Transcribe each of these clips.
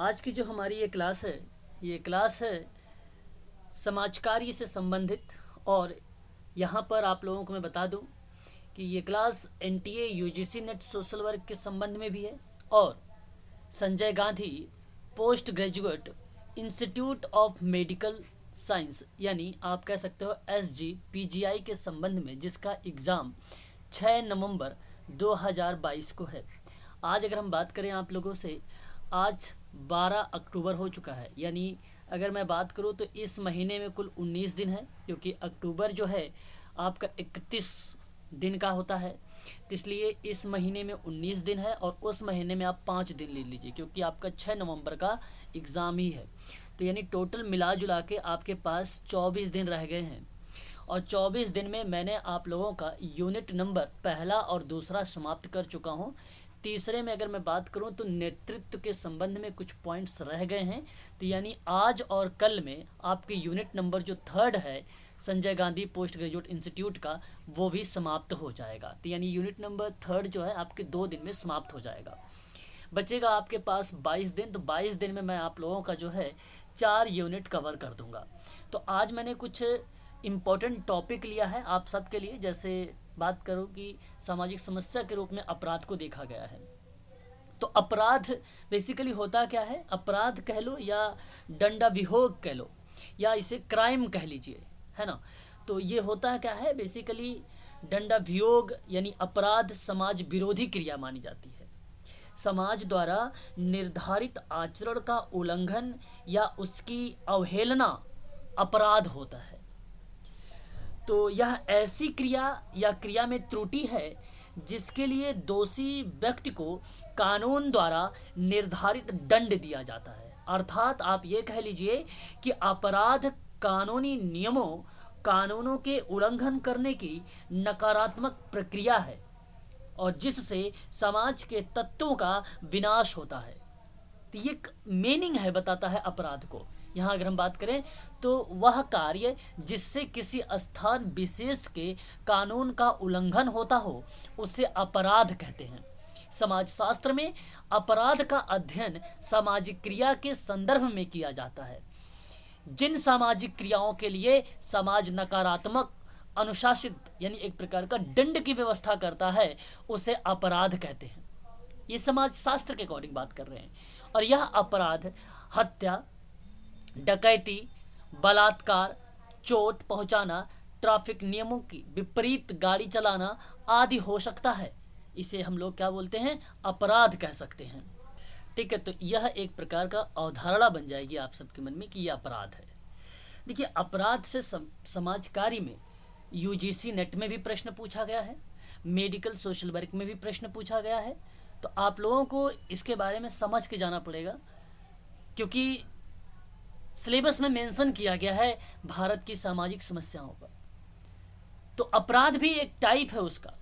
आज की जो हमारी ये क्लास है, ये क्लास है समाज कार्य से संबंधित। और यहाँ पर आप लोगों को मैं बता दूँ कि ये class NTA UGC net social work के संबंध में भी है और Sanjay Gandhi post graduate institute of medical science यानी आप कह सकते हो एसजी पीजीआई के संबंध में, जिसका एग्ज़ाम 6 नवंबर 2022 को है। आज अगर हम बात करें आप लोगों से, आज 12 अक्टूबर हो चुका है, यानी अगर मैं बात करूं तो इस महीने में कुल 19 दिन है, क्योंकि अक्टूबर जो है आपका 31 दिन का होता है। तो इसलिए इस महीने में 19 दिन है और उस महीने में आप 5 दिन ले लीजिए, क्योंकि आपका 6 नवंबर का एग्ज़ाम ही है। तो यानी टोटल मिला जुला के आपके पास 24 दिन रह गए हैं और 24 दिन में मैंने आप लोगों का यूनिट नंबर पहला और दूसरा समाप्त कर चुका हूँ। तीसरे में अगर मैं बात करूं तो नेतृत्व के संबंध में कुछ पॉइंट्स रह गए हैं। तो यानी आज और कल में आपके यूनिट नंबर जो थर्ड है Sanjay Gandhi post graduate institute का, वो भी समाप्त हो जाएगा। तो यानी यूनिट नंबर थर्ड जो है आपके 2 दिन में समाप्त हो जाएगा। बचेगा आपके पास 22 दिन। तो 22 दिन में मैं आप लोगों का जो है 4 यूनिट कवर कर दूंगा। तो आज मैंने कुछ इम्पोर्टेंट टॉपिक लिया है आप सबके लिए। जैसे बात करूं कि सामाजिक समस्या के रूप में अपराध को देखा गया है। तो अपराध बेसिकली होता क्या है? अपराध कह लो या दंडा विभोग कह लो या इसे क्राइम कह लीजिए, है ना। तो ये होता क्या है बेसिकली? दंडा वियोग यानी अपराध समाज विरोधी क्रिया मानी जाती है। समाज द्वारा निर्धारित आचरण का उल्लंघन या उसकी अवहेलना अपराध होता है। तो यह ऐसी क्रिया या क्रिया में त्रुटि है जिसके लिए दोषी व्यक्ति को कानून द्वारा निर्धारित दंड दिया जाता है। अर्थात आप ये कह लीजिए कि अपराध कानूनी नियमों कानूनों के उल्लंघन करने की नकारात्मक प्रक्रिया है और जिससे समाज के तत्वों का विनाश होता है। तो ये एक मीनिंग है, बताता है अपराध को। यहाँ अगर हम बात करें तो वह कार्य जिससे किसी स्थान विशेष के कानून का उल्लंघन होता हो उसे अपराध कहते हैं। समाज शास्त्र में अपराध का अध्ययन सामाजिक क्रिया के संदर्भ में किया जाता है। जिन सामाजिक क्रियाओं के लिए समाज नकारात्मक अनुशासित यानी एक प्रकार का दंड की व्यवस्था करता है उसे अपराध कहते हैं। ये समाज शास्त्र के अकॉर्डिंग बात कर रहे हैं। और यह अपराध हत्या, डकैती, बलात्कार, चोट पहुंचाना, ट्रैफिक नियमों की विपरीत गाड़ी चलाना आदि हो सकता है। इसे हम लोग क्या बोलते हैं? अपराध कह सकते हैं। ठीक है, तो यह एक प्रकार का अवधारणा बन जाएगी आप सबके मन में कि यह अपराध है। देखिए, अपराध से समाज कार्य में यूजीसी नेट में भी प्रश्न पूछा गया है, मेडिकल सोशल वर्क में भी प्रश्न पूछा गया है। तो आप लोगों को इसके बारे में समझ के जाना पड़ेगा, क्योंकि सिलेबस में मेंशन किया गया है भारत की सामाजिक समस्याओं पर। तो अपराध भी एक टाइप है उसका।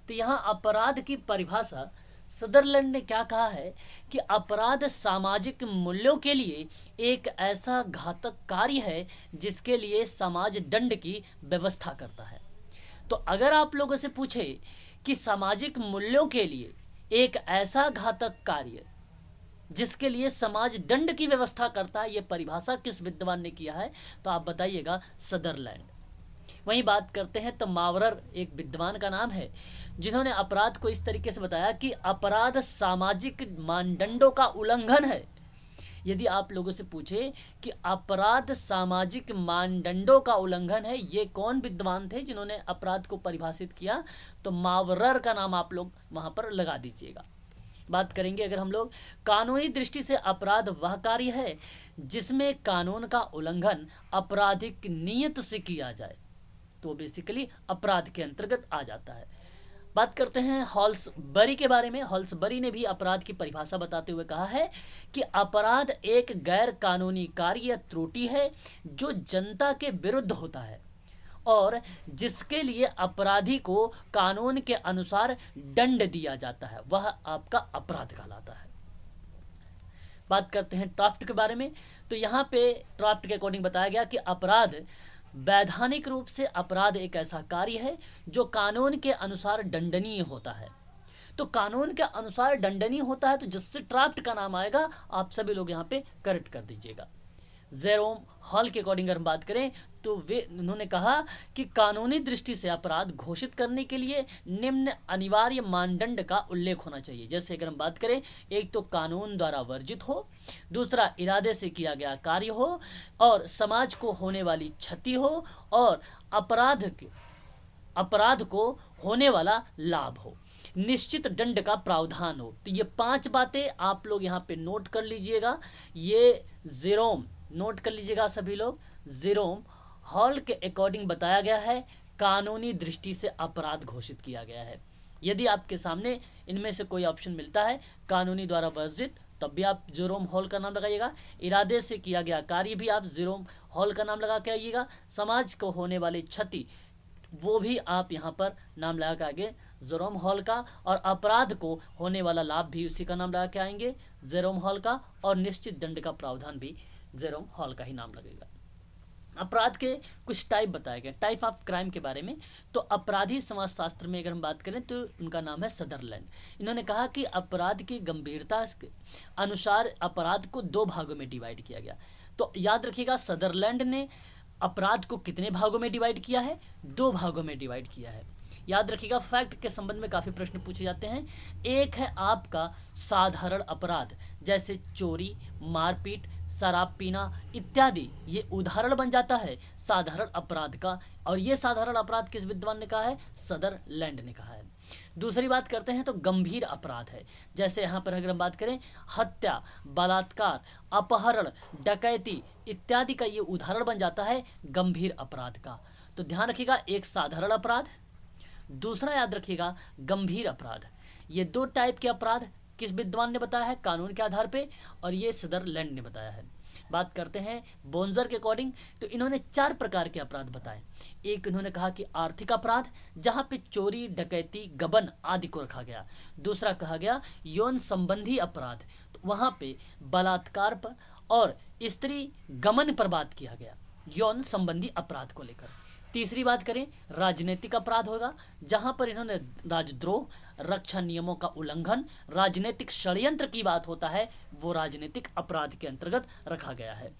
तो यहाँ अपराध की परिभाषा सदरलैंड ने क्या कहा है कि अपराध सामाजिक मूल्यों के लिए एक ऐसा घातक कार्य है जिसके लिए समाज दंड की व्यवस्था करता है। तो अगर आप लोगों से पूछे कि सामाजिक मूल्यों के लिए एक ऐसा घातक कार्य जिसके लिए समाज दंड की व्यवस्था करता है, यह परिभाषा किस विद्वान ने किया है? तो आप बताइएगा, सदरलैंड। वहीं बात करते हैं तो मावरर एक विद्वान का नाम है जिन्होंने अपराध को इस तरीके से बताया कि अपराध सामाजिक मानदंडों का उल्लंघन है। यदि आप लोगों से पूछे कि अपराध सामाजिक मानदंडों का उल्लंघन है, ये कौन विद्वान थे जिन्होंने अपराध को परिभाषित किया? तो मावरर का नाम आप लोग वहां पर लगा दीजिएगा। बात करेंगे अगर हम लोग कानूनी दृष्टि से, अपराध वह कार्य है जिसमें कानून का उल्लंघन आपराधिक नियत से किया जाए, तो बेसिकली अपराध के अंतर्गत आ जाता है। बात करते हैं हॉल्सबरी के बारे में। हॉल्सबरी ने भी अपराध की परिभाषा बताते हुए कहा है कि अपराध एक गैर कानूनी कार्य या त्रुटि है जो जनता के विरुद्ध होता है और जिसके लिए अपराधी को कानून के अनुसार दंड दिया जाता है, वह आपका अपराध कहलाता है। बात करते हैं ड्राफ्ट के बारे में। तो यहाँ पे ड्राफ्ट के अकॉर्डिंग बताया गया कि अपराध वैधानिक रूप से अपराध एक ऐसा कार्य है जो कानून के अनुसार दंडनीय होता है। तो कानून के अनुसार दंडनीय होता है, तो जिससे ड्राफ्ट का नाम आएगा आप सभी लोग यहाँ पे करेक्ट कर दीजिएगा। जेरोम हॉल के अकॉर्डिंग अगर हम बात करें तो उन्होंने कहा कि कानूनी दृष्टि से अपराध घोषित करने के लिए निम्न अनिवार्य मानदंड का उल्लेख होना चाहिए। जैसे अगर हम बात करें, एक तो कानून द्वारा वर्जित हो, दूसरा इरादे से किया गया कार्य हो, और समाज को होने वाली क्षति हो, और अपराध को होने वाला लाभ हो, निश्चित दंड का प्रावधान हो। तो ये 5 बातें आप लोग यहाँ पे नोट कर लीजिएगा। ये जेरोम नोट कर लीजिएगा सभी लोग। जेरोम हॉल के अकॉर्डिंग बताया गया है, कानूनी दृष्टि से अपराध घोषित किया गया है। यदि आपके सामने इनमें से कोई ऑप्शन मिलता है कानूनी द्वारा वर्जित, तब भी आप जेरोम हॉल का नाम लगाइएगा। इरादे से किया गया कार्य भी आप जेरोम हॉल का नाम लगा के आइएगा। समाज को होने वाली क्षति, वो भी आप यहाँ पर नाम लगा के आगे जेरोम हॉल का, और अपराध को होने वाला लाभ भी उसी का नाम लगा के आएंगे जेरोम हॉल का, और निश्चित दंड का प्रावधान भी जेरोम हॉल का ही नाम लगेगा। अपराध के कुछ टाइप बताए गए, टाइप ऑफ क्राइम के बारे में। तो अपराधी समाजशास्त्र में अगर हम बात करें तो उनका नाम है सदरलैंड। इन्होंने कहा कि अपराध की गंभीरता के अनुसार अपराध को 2 भागों में डिवाइड किया गया। तो याद रखिएगा, सदरलैंड ने अपराध को कितने भागों में डिवाइड किया है? 2 भागों में डिवाइड किया है। याद रखिएगा, फैक्ट के संबंध में काफ़ी प्रश्न पूछे जाते हैं। एक है आपका साधारण अपराध, जैसे चोरी, मारपीट, शराब पीना इत्यादि, ये उदाहरण बन जाता है साधारण अपराध का, और ये साधारण अपराध किस विद्वान ने कहा है? सदरलैंड ने कहा है। दूसरी बात करते हैं तो गंभीर अपराध है, जैसे यहाँ पर अगर हम बात करें हत्या, बलात्कार, अपहरण, डकैती इत्यादि का, ये उदाहरण बन जाता है गंभीर अपराध का। तो ध्यान रखिएगा, एक साधारण अपराध, दूसरा याद रखिएगा गंभीर अपराध। ये 2 टाइप के अपराध किस विद्वान ने बताया है? कानून के आधार पे, और ये सदरलैंड ने बताया है। बात करते हैं बोन्जर के अकॉर्डिंग, तो इन्होंने 4 प्रकार के अपराध बताए। एक इन्होंने कहा कि आर्थिक अपराध, जहां पे चोरी, डकैती, गबन आदि को रखा गया। दूसरा कहा गया यौन संबंधी अपराध, तो वहां पे बलात्कार पर और स्त्री गमन पर बात किया गया, यौन संबंधी अपराध को लेकर। तीसरी बात करें राजनीतिक अपराध होगा, जहां पर इन्होंने राजद्रोह, रक्षा नियमों का उल्लंघन, राजनीतिक षड्यंत्र की बात होता है, वो राजनीतिक अपराध के अंतर्गत रखा गया है।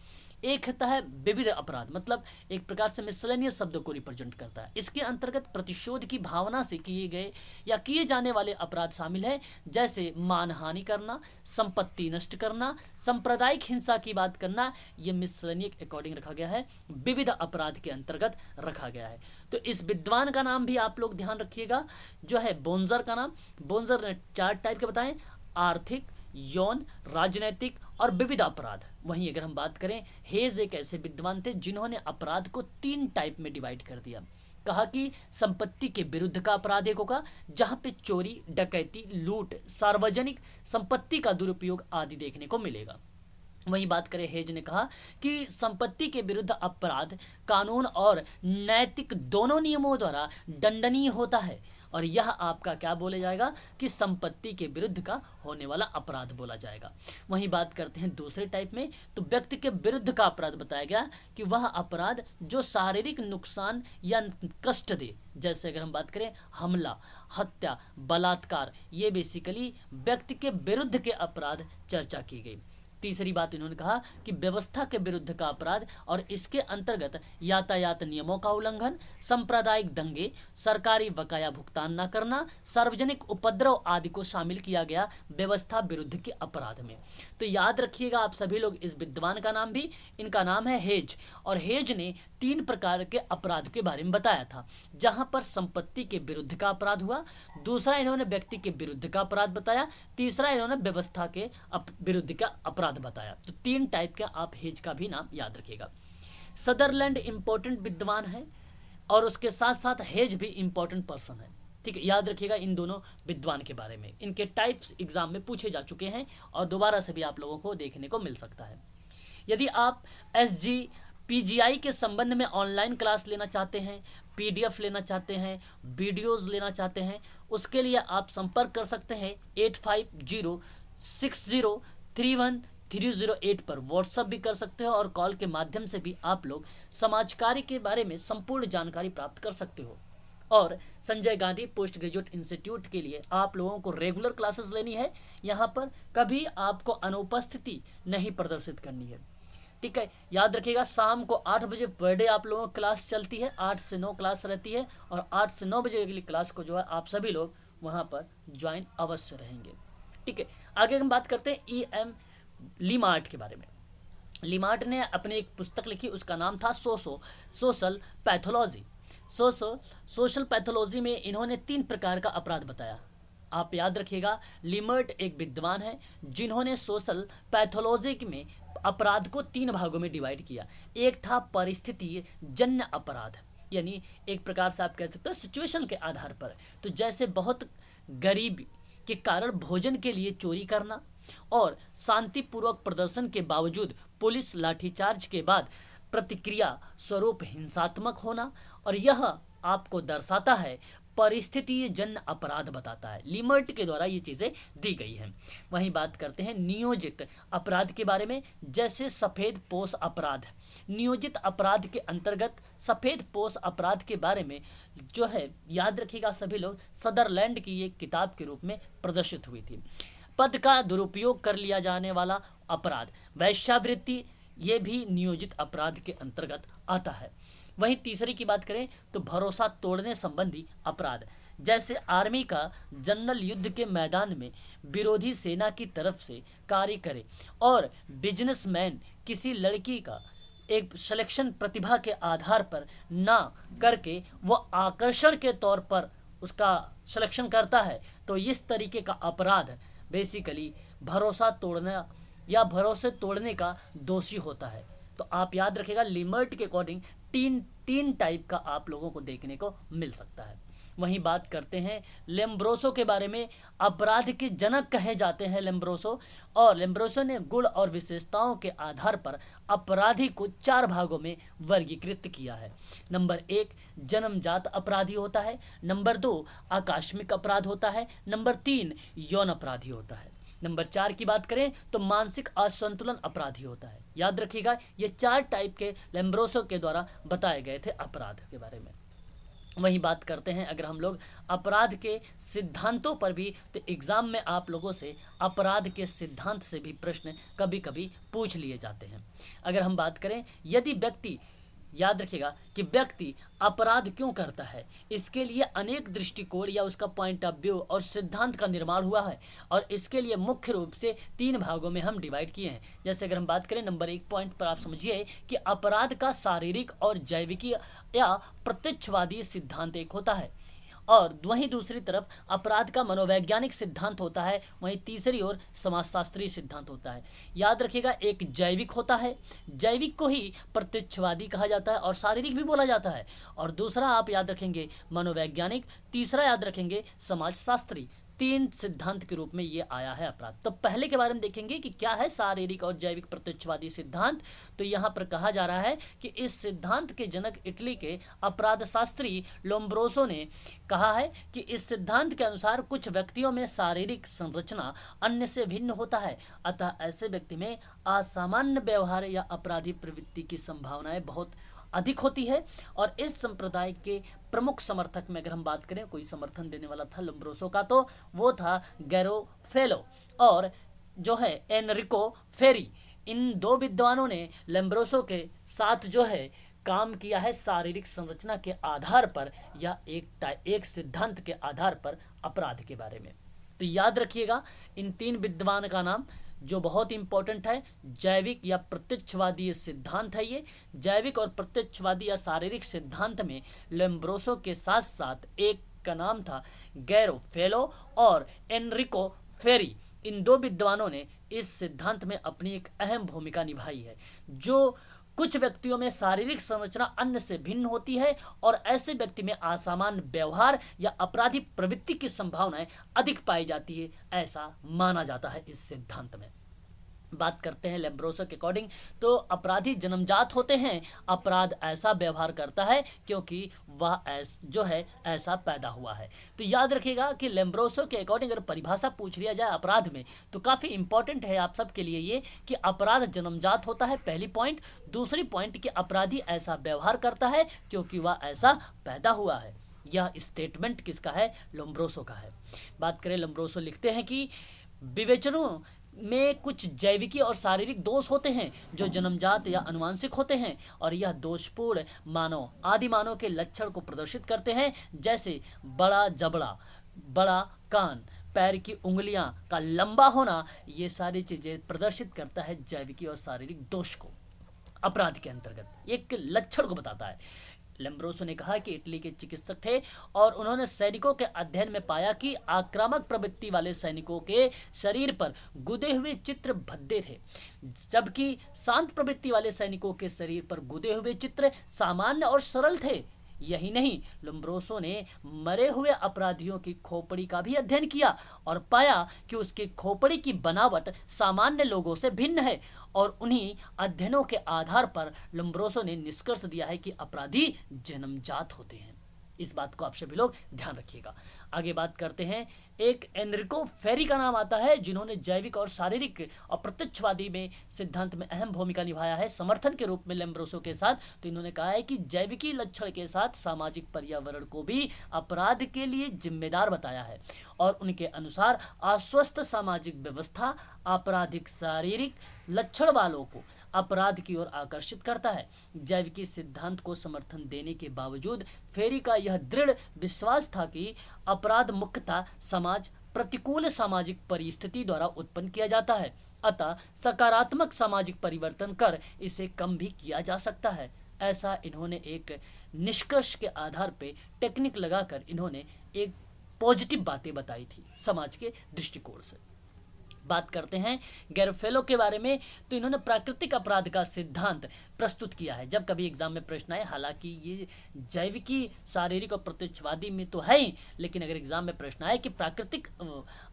एक होता है विविध अपराध, मतलब एक प्रकार से मिसलेनियस शब्द को रिप्रेजेंट करता है। इसके अंतर्गत प्रतिशोध की भावना से किए गए या किए जाने वाले अपराध शामिल है, जैसे मानहानि करना, संपत्ति नष्ट करना, सांप्रदायिक हिंसा की बात करना। ये मिसलेनियस अकॉर्डिंग रखा गया है, विविध अपराध के अंतर्गत रखा गया है। तो इस विद्वान का नाम भी आप लोग ध्यान रखिएगा, जो है बोन्जर का नाम। बोन्जर ने 4 टाइप के बताए, आर्थिक, यौन, राजनैतिक और विविध अपराध। वहीं अगर हम बात करें, हेज एक ऐसे विद्वान थे जिन्होंने अपराध को 3 टाइप में डिवाइड कर दिया। कहा कि संपत्ति के विरुद्ध का अपराध एक होगा, जहां पे चोरी, डकैती, लूट, सार्वजनिक संपत्ति का दुरुपयोग आदि देखने को मिलेगा। वहीं बात करें, हेज ने कहा कि संपत्ति के विरुद्ध अपराध कानून और नैतिक दोनों नियमों द्वारा दंडनीय होता है, और यह आपका क्या बोला जाएगा कि संपत्ति के विरुद्ध का होने वाला अपराध बोला जाएगा। वहीं बात करते हैं दूसरे टाइप में, तो व्यक्ति के विरुद्ध का अपराध बताया गया कि वह अपराध जो शारीरिक नुकसान या कष्ट दे, जैसे अगर हम बात करें हमला, हत्या, बलात्कार, ये बेसिकली व्यक्ति के विरुद्ध के अपराध चर्चा की गई। तीसरी बात इन्होंने कहा कि व्यवस्था के विरुद्ध का अपराध, और इसके अंतर्गत यातायात नियमों का उल्लंघन, सांप्रदायिक दंगे, सरकारी बकाया भुगतान न करना, सार्वजनिक उपद्रव आदि को शामिल किया गया व्यवस्था विरुद्ध के अपराध में। तो याद रखिएगा आप सभी लोग, इस विद्वान का नाम भी, इनका नाम है हेज, और हेज ने 3 प्रकार के अपराध के बारे में बताया था, जहां पर संपत्ति के विरुद्ध का अपराध हुआ, दूसरा इन्होंने व्यक्ति के विरुद्ध का अपराध बताया, तीसरा इन्होंने व्यवस्था के विरुद्ध का अपराध बताया। तो 3 टाइप का आप हेज का भी नाम याद रखिएगा। सदरलैंड इंपॉर्टेंट विद्वान है, और उसके साथ साथ हेज भी इंपॉर्टेंट पर्सन है। ठीक है, याद रखिएगा इन दोनों विद्वान के बारे में। इनके टाइप्स एग्जाम में पूछे जा चुके हैं, और दोबारा से भी आप लोगों को देखने को मिल सकता है। यदि आप SG PGI के संबंध में ऑनलाइन क्लास लेना चाहते हैं, PDF लेना चाहते हैं, वीडियोस लेना चाहते हैं, उसके लिए आप संपर्क कर सकते हैं 8506031308 पर। व्हाट्सअप भी कर सकते हो, और कॉल के माध्यम से भी आप लोग समाज कार्य के बारे में संपूर्ण जानकारी प्राप्त कर सकते हो। और Sanjay Gandhi post graduate institute के लिए आप लोगों को रेगुलर क्लासेस लेनी है। यहाँ पर कभी आपको अनुपस्थिति नहीं प्रदर्शित करनी है, ठीक है। याद रखिएगा शाम को 8 बजे पर डे आप लोगों की क्लास चलती है, 8 से 9 क्लास रहती है और 8 से 9 बजे के लिए क्लास को जो है आप सभी लोग वहाँ पर ज्वाइन अवश्य रहेंगे, ठीक है। आगे हम बात करते हैं E.M. लीमार्ट के बारे में। लीमार्ट ने अपनी एक पुस्तक लिखी, उसका नाम था सोशल पैथोलॉजी। सोशल पैथोलॉजी में इन्होंने 3 प्रकार का अपराध बताया। आप याद रखिएगा, लीमार्ट एक विद्वान है जिन्होंने सोशल पैथोलॉजी में अपराध को 3 भागों में डिवाइड किया। एक था परिस्थिति जन्य अपराध, यानी एक प्रकार से आप कह सकते हो सिचुएशन के आधार पर। तो जैसे बहुत गरीबी के कारण भोजन के लिए चोरी करना और शांतिपूर्वक प्रदर्शन के बावजूद पुलिस लाठीचार्ज के बाद प्रतिक्रिया स्वरूप हिंसात्मक होना, और यह आपको दर्शाता है परिस्थिति जन्य अपराध बताता है। लीमार्ट के द्वारा ये चीज़ें दी गई हैं। वहीं बात करते हैं नियोजित अपराध के बारे में, जैसे सफ़ेद पोश अपराध। नियोजित अपराध के अंतर्गत सफ़ेद पोश अपराध के बारे में जो है याद रखिएगा सभी लोग, सदरलैंड की एक किताब के रूप में प्रदर्शित हुई थी। पद का दुरुपयोग कर लिया जाने वाला अपराध, वेश्यावृत्ति, ये भी नियोजित अपराध के अंतर्गत आता है। वहीं तीसरी की बात करें तो भरोसा तोड़ने संबंधी अपराध, जैसे आर्मी का जनरल युद्ध के मैदान में विरोधी सेना की तरफ से कार्य करे और बिजनेसमैन किसी लड़की का एक सिलेक्शन प्रतिभा के आधार पर ना करके वो आकर्षण के तौर पर उसका सिलेक्शन करता है, तो इस तरीके का अपराध बेसिकली भरोसा तोड़ना या भरोसे तोड़ने का दोषी होता है। तो आप याद रखिएगा लीमार्ट के अकॉर्डिंग तीन टाइप का आप लोगों को देखने को मिल सकता है। वहीं बात करते हैं लेम्ब्रोसो के बारे में। अपराध के जनक कहे जाते हैं लेम्ब्रोसो, और लेम्ब्रोसो ने गुण और विशेषताओं के आधार पर अपराधी को 4 भागों में वर्गीकृत किया है। नंबर 1 जन्मजात अपराधी होता है, नंबर 2 आकस्मिक अपराध होता है, नंबर 3 यौन अपराधी होता है, नंबर 4 की बात करें तो मानसिक असंतुलन अपराधी होता है। याद रखिएगा ये 4 टाइप के लेम्ब्रोसो के द्वारा बताए गए थे अपराध के बारे में। वहीं बात करते हैं अगर हम लोग अपराध के सिद्धांतों पर भी, तो एग्जाम में आप लोगों से अपराध के सिद्धांत से भी प्रश्न कभी कभी पूछ लिए जाते हैं। अगर हम बात करें, यदि व्यक्ति, याद रखिएगा कि व्यक्ति अपराध क्यों करता है, इसके लिए अनेक दृष्टिकोण या उसका पॉइंट ऑफ व्यू और सिद्धांत का निर्माण हुआ है, और इसके लिए मुख्य रूप से 3 भागों में हम डिवाइड किए हैं। जैसे अगर हम बात करें नंबर 1 पॉइंट पर, आप समझिए कि अपराध का शारीरिक और जैविकी या प्रत्यक्षवादी सिद्धांत एक होता है, और वहीं दूसरी तरफ अपराध का मनोवैज्ञानिक सिद्धांत होता है, वहीं तीसरी ओर समाजशास्त्रीय सिद्धांत होता है। याद रखिएगा एक जैविक होता है, जैविक को ही प्रत्यक्षवादी कहा जाता है और शारीरिक भी बोला जाता है, और दूसरा आप याद रखेंगे मनोवैज्ञानिक, तीसरा याद रखेंगे समाजशास्त्री। 3 सिद्धांत के रूप में ये आया है अपराध। तो पहले के बारे में देखेंगे कि क्या है शारीरिक और जैविक प्रत्यक्षवादी सिद्धांत। तो यहाँ पर कहा जा रहा है कि इस सिद्धांत के जनक इटली के अपराध शास्त्री लोम्ब्रोसो ने कहा है कि इस सिद्धांत के अनुसार कुछ व्यक्तियों में शारीरिक संरचना अन्य से भिन्न होता है, अतः ऐसे व्यक्ति में असामान्य व्यवहार या अपराधी प्रवृत्ति की संभावनाएं बहुत अधिक होती है। और इस संप्रदाय के प्रमुख समर्थक में अगर हम बात करें, कोई समर्थन देने वाला था लोम्ब्रोसो का, तो वो था गैरोफेलो और जो है एनरिको फेरी। इन 2 विद्वानों ने लोम्ब्रोसो के साथ जो है काम किया है शारीरिक संरचना के आधार पर या एक सिद्धांत के आधार पर अपराध के बारे में। तो याद रखिएगा इन 3 विद्वान का नाम जो बहुत इंपॉर्टेंट है, जैविक या प्रत्यक्षवादी सिद्धांत है। ये जैविक और प्रत्यक्षवादी या शारीरिक सिद्धांत में लोम्ब्रोसो के साथ साथ एक का नाम था गैरोफेलो और एनरिको फेरी। इन 2 विद्वानों ने इस सिद्धांत में अपनी एक अहम भूमिका निभाई है। जो कुछ व्यक्तियों में शारीरिक संरचना अन्य से भिन्न होती है और ऐसे व्यक्ति में असामान्य व्यवहार या अपराधी प्रवृत्ति की संभावनाएं अधिक पाई जाती है, ऐसा माना जाता है इस सिद्धांत में। बात करते हैं लोम्ब्रोसो के अकॉर्डिंग, तो अपराधी जन्मजात होते हैं, अपराध ऐसा व्यवहार करता है क्योंकि वह जो है ऐसा पैदा हुआ है। तो याद रखिएगा कि लोम्ब्रोसो के अकॉर्डिंग अगर परिभाषा पूछ लिया जाए अपराध में, तो काफ़ी इंपॉर्टेंट है आप सबके लिए ये कि अपराध जन्मजात होता है, पहली पॉइंट। दूसरी पॉइंट कि अपराधी ऐसा व्यवहार करता है क्योंकि वह ऐसा पैदा हुआ है। यह स्टेटमेंट किसका है? लोम्ब्रोसो का है। बात करें, लोम्ब्रोसो लिखते हैं कि विवेचनों में कुछ जैविकी और शारीरिक दोष होते हैं जो जन्मजात या अनुवांशिक होते हैं, और यह दोषपूर्ण मानव आदि मानव के लक्षण को प्रदर्शित करते हैं, जैसे बड़ा जबड़ा, बड़ा कान, पैर की उंगलियां का लंबा होना। ये सारी चीजें प्रदर्शित करता है जैविकी और शारीरिक दोष को, अपराध के अंतर्गत एक लक्षण को बताता है। लोम्ब्रोसो ने कहा कि इटली के चिकित्सक थे और उन्होंने सैनिकों के अध्ययन में पाया कि आक्रामक प्रवृत्ति वाले सैनिकों के शरीर पर गुदे हुए चित्र भद्दे थे, जबकि शांत प्रवृत्ति वाले सैनिकों के शरीर पर गुदे हुए चित्र सामान्य और सरल थे। यही नहीं, लोम्ब्रोसो ने मरे हुए अपराधियों की खोपड़ी का भी अध्ययन किया और पाया कि उसकी खोपड़ी की बनावट सामान्य लोगों से भिन्न है, और उन्हीं अध्ययनों के आधार पर लोम्ब्रोसो ने निष्कर्ष दिया है कि अपराधी जन्मजात होते हैं। इस बात को आप सभी लोग ध्यान रखिएगा। आगे बात करते हैं, एक एनरिको फेरी का नाम आता है, जिन्होंने जैविक और शारीरिक और प्रत्यक्षवादी में सिद्धांत में अहम भूमिका निभाया है समर्थन के रूप में लोम्ब्रोसो के साथ। तो इन्होंने कहा है कि जैविकी लक्षण के साथ सामाजिक पर्यावरण को भी अपराध के लिए जिम्मेदार बताया है, और उनके अनुसार अस्वस्थ सामाजिक व्यवस्था आपराधिक शारीरिक लक्षण वालों को अपराध की ओर आकर्षित करता है। जैविकी सिद्धांत को समर्थन देने के बावजूद फेरी का यह दृढ़ विश्वास था कि अपराध मुख्यतः समाज प्रतिकूल सामाजिक परिस्थिति द्वारा उत्पन्न किया जाता है, अतः सकारात्मक सामाजिक परिवर्तन कर इसे कम भी किया जा सकता है। ऐसा इन्होंने एक निष्कर्ष के आधार पर टेक्निक लगाकर इन्होंने एक पॉजिटिव बातें बताई थी समाज के दृष्टिकोण से। बात करते हैं गैरोफेलो के बारे में, तो इन्होंने प्राकृतिक अपराध का सिद्धांत प्रस्तुत किया है। जब कभी एग्जाम में प्रश्न आए, हालांकि ये जैविकी शारीरिक और प्रत्यक्षवादी में तो है ही, लेकिन अगर एग्जाम में प्रश्न आए कि प्राकृतिक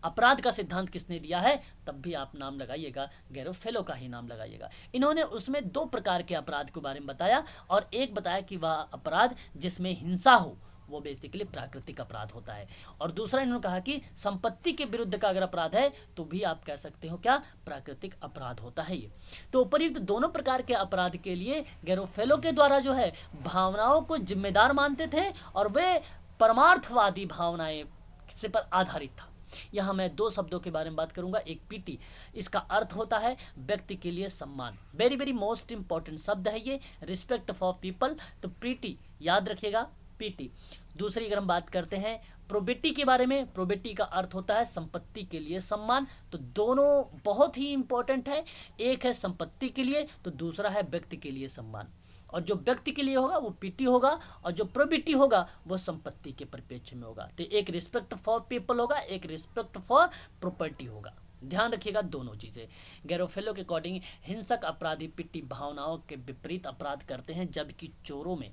अपराध का सिद्धांत किसने दिया है, तब भी आप नाम लगाइएगा, गैरोफेलो का ही नाम लगाइएगा। इन्होंने उसमें 2 प्रकार के अपराध के बारे में बताया, और एक बताया कि वह अपराध जिसमें हिंसा हो वो बेसिकली प्राकृतिक अपराध होता है, और दूसरा इन्होंने कहा कि संपत्ति के विरुद्ध का अगर अपराध है तो भी आप कह सकते हो क्या, प्राकृतिक अपराध होता है ये। तो उपर्युक्त दोनों प्रकार के अपराध के लिए गैरोफेलो के द्वारा जो है भावनाओं को जिम्मेदार मानते थे, और वे परमार्थवादी भावनाएं से पर आधारित था। यहाँ मैं 2 शब्दों के बारे में बात करूंगा। एक पीटी, इसका अर्थ होता है व्यक्ति के लिए सम्मान, वेरी वेरी मोस्ट इंपॉर्टेंट शब्द है ये, रिस्पेक्ट फॉर पीपल। तो पीटी याद रखिएगा, पीटी। दूसरी अगर हम बात करते हैं प्रोबेटी के बारे में, प्रोबेटी का अर्थ होता है संपत्ति के लिए सम्मान। तो दोनों बहुत ही इंपॉर्टेंट है, एक है संपत्ति के लिए तो दूसरा है व्यक्ति के लिए सम्मान, और जो व्यक्ति के लिए होगा वो पीटी होगा, और जो प्रोबेटी होगा वो संपत्ति के परिप्रेक्ष्य में होगा। तो एक रिस्पेक्ट फॉर पीपल होगा, एक रिस्पेक्ट फॉर प्रॉपर्टी होगा। ध्यान रखिएगा दोनों चीजें। गैरोफेलो के अकॉर्डिंग हिंसक अपराधी पिट्टी भावनाओं के विपरीत अपराध करते हैं, जबकि चोरों में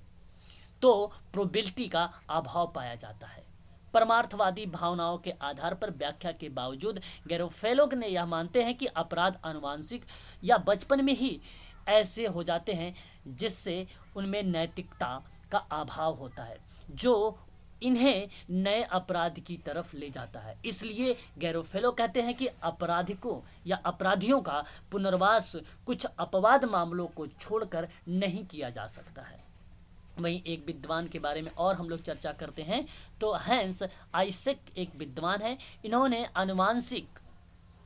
तो प्रोबेबिलिटी का अभाव पाया जाता है। परमार्थवादी भावनाओं के आधार पर व्याख्या के बावजूद गैरोफेलो ने यह मानते हैं कि अपराध आनुवंशिक या बचपन में ही ऐसे हो जाते हैं जिससे उनमें नैतिकता का अभाव होता है, जो इन्हें नए अपराध की तरफ ले जाता है। इसलिए गैरोफेलो कहते हैं कि अपराधिकों या अपराधियों का पुनर्वास कुछ अपवाद मामलों को छोड़कर नहीं किया जा सकता है। वहीं एक विद्वान के बारे में और हम लोग चर्चा करते हैं, तो हैंस आइसेक एक विद्वान है। इन्होंने आनुवंशिक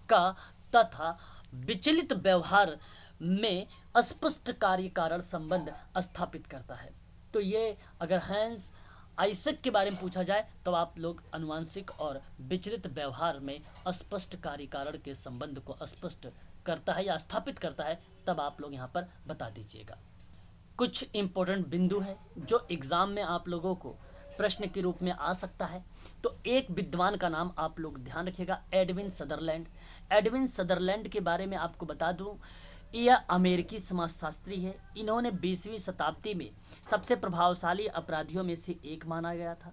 का तथा विचलित व्यवहार में स्पष्ट कार्य कारण संबंध स्थापित करता है। तो ये अगर हैंस आइसेक के बारे में पूछा जाए तो आप लोग आनुवंशिक और विचलित व्यवहार में स्पष्ट कार्य कारण के संबंध को स्पष्ट करता है या स्थापित करता है, तब आप लोग यहाँ पर बता दीजिएगा। कुछ इंपॉर्टेंट बिंदु है जो एग्जाम में आप लोगों को प्रश्न के रूप में आ सकता है। तो एक विद्वान का नाम आप लोग ध्यान रखिएगा, एडविन सदरलैंड। एडविन सदरलैंड के बारे में आपको बता दूं, यह अमेरिकी समाजशास्त्री है। इन्होंने 20वीं शताब्दी में सबसे प्रभावशाली अपराधियों में से एक माना जाता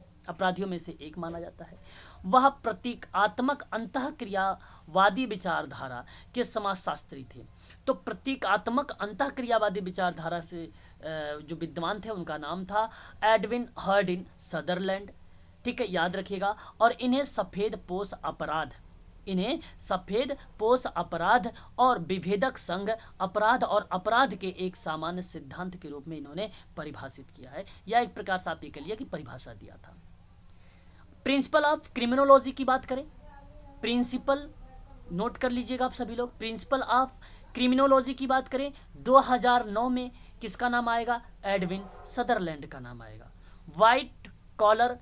है। वह प्रतीकात्मक अंतःक्रियावादी विचारधारा के समाजशास्त्री थे। तो प्रतीकात्मक अंतःक्रियावादी विचारधारा से जो विद्वान थे उनका नाम था एडविन हर्डिन सदरलैंड, ठीक है, याद रखिएगा। और इन्हें सफ़ेद पोश अपराध और विभेदक संघ अपराध और अपराध के एक सामान्य सिद्धांत के रूप में इन्होंने परिभाषित किया है, या एक प्रकार से आप ये कह लिया कि परिभाषा दिया था। प्रिंसिपल ऑफ क्रिमिनोलॉजी की बात करें, प्रिंसिपल नोट कर लीजिएगा आप सभी लोग, प्रिंसिपल ऑफ क्रिमिनोलॉजी की बात करें 2009 में किसका नाम आएगा? एडविन सदरलैंड का नाम आएगा। वाइट कॉलर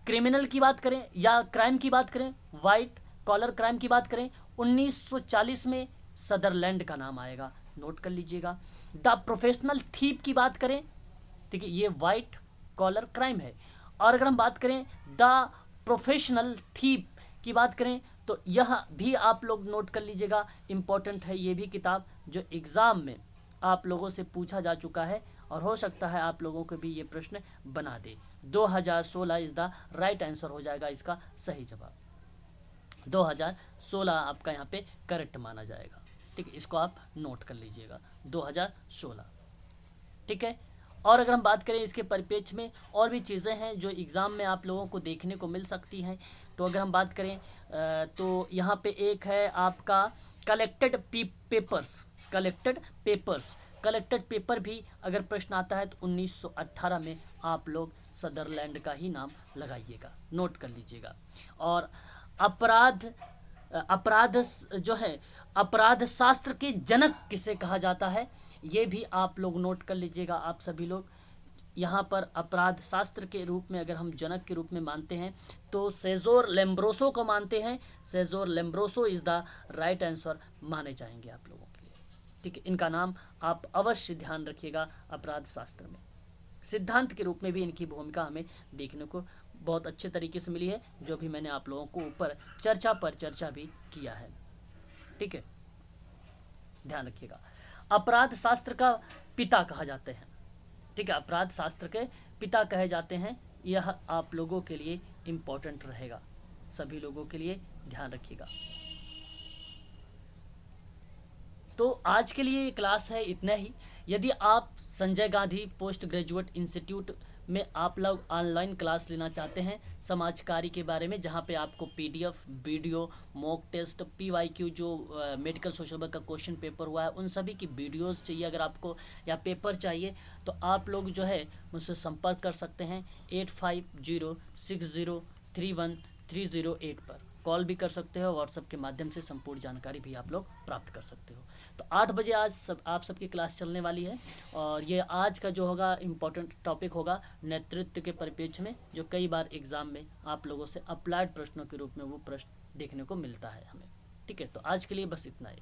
क्रिमिनल की बात करें या क्राइम की बात करें, वाइट कॉलर क्राइम की बात करें 1940 में सदरलैंड का नाम आएगा, नोट कर लीजिएगा। द प्रोफेशनल थीप की बात करें, ठीक है, ये वाइट कॉलर क्राइम है। और अगर हम बात करें द प्रोफेशनल थीप की बात करें तो यह भी आप लोग नोट कर लीजिएगा, इम्पोर्टेंट है ये भी किताब, जो एग्ज़ाम में आप लोगों से पूछा जा चुका है और हो सकता है आप लोगों को भी ये प्रश्न बना दे। 2016 इज़ द राइट आंसर हो जाएगा इसका सही जवाब। 2016 आपका यहाँ पे करेक्ट माना जाएगा, ठीक है, इसको आप नोट कर लीजिएगा 2016, ठीक है। और अगर हम बात करें इसके परिप्रेक्ष्य में और भी चीज़ें हैं जो एग्ज़ाम में आप लोगों को देखने को मिल सकती हैं, तो अगर हम बात करें तो यहाँ पे एक है आपका कलेक्टेड पेपर भी अगर प्रश्न आता है तो 1918 में आप लोग सदरलैंड का ही नाम लगाइएगा, नोट कर लीजिएगा। और अपराध जो है, अपराध शास्त्र के जनक किसे कहा जाता है, ये भी आप लोग नोट कर लीजिएगा आप सभी लोग। यहाँ पर अपराध शास्त्र के रूप में अगर हम जनक के रूप में मानते हैं तो सेजोर लेम्ब्रोसो को मानते हैं। सेजोर लेम्ब्रोसो इज़ द राइट आंसर माने जाएंगे आप लोगों के लिए, ठीक है। इनका नाम आप अवश्य ध्यान रखिएगा अपराध शास्त्र में। सिद्धांत के रूप में भी इनकी भूमिका हमें देखने को बहुत अच्छे तरीके से मिली है, जो भी मैंने आप लोगों को ऊपर चर्चा भी किया है, ठीक है, ध्यान रखिएगा। अपराध शास्त्र का पिता कहा जाते हैं, ठीक है, अपराध शास्त्र के पिता कहे जाते हैं, यह आप लोगों के लिए इम्पोर्टेंट रहेगा, सभी लोगों के लिए ध्यान रखिएगा। तो आज के लिए क्लास है इतना ही। यदि आप Sanjay Gandhi post graduate institute में आप लोग ऑनलाइन क्लास लेना चाहते हैं समाजकारी के बारे में, जहां पे आपको PDF, video, mock test, PYQ जो मेडिकल सोशल वर्क का क्वेश्चन पेपर हुआ है उन सभी की वीडियोस चाहिए अगर आपको, या पेपर चाहिए, तो आप लोग जो है मुझसे संपर्क कर सकते हैं 8506031308 पर, कॉल भी कर सकते हो, व्हाट्सएप के माध्यम से संपूर्ण जानकारी भी आप लोग प्राप्त कर सकते हो। तो 8 बजे आज आप सबकी क्लास चलने वाली है और ये आज का जो होगा इम्पोर्टेंट टॉपिक होगा नेतृत्व के परिप्रेक्ष्य में, जो कई बार एग्जाम में आप लोगों से अप्लाइड प्रश्नों के रूप में वो प्रश्न देखने को मिलता है हमें, ठीक है। तो आज के लिए बस इतना ही।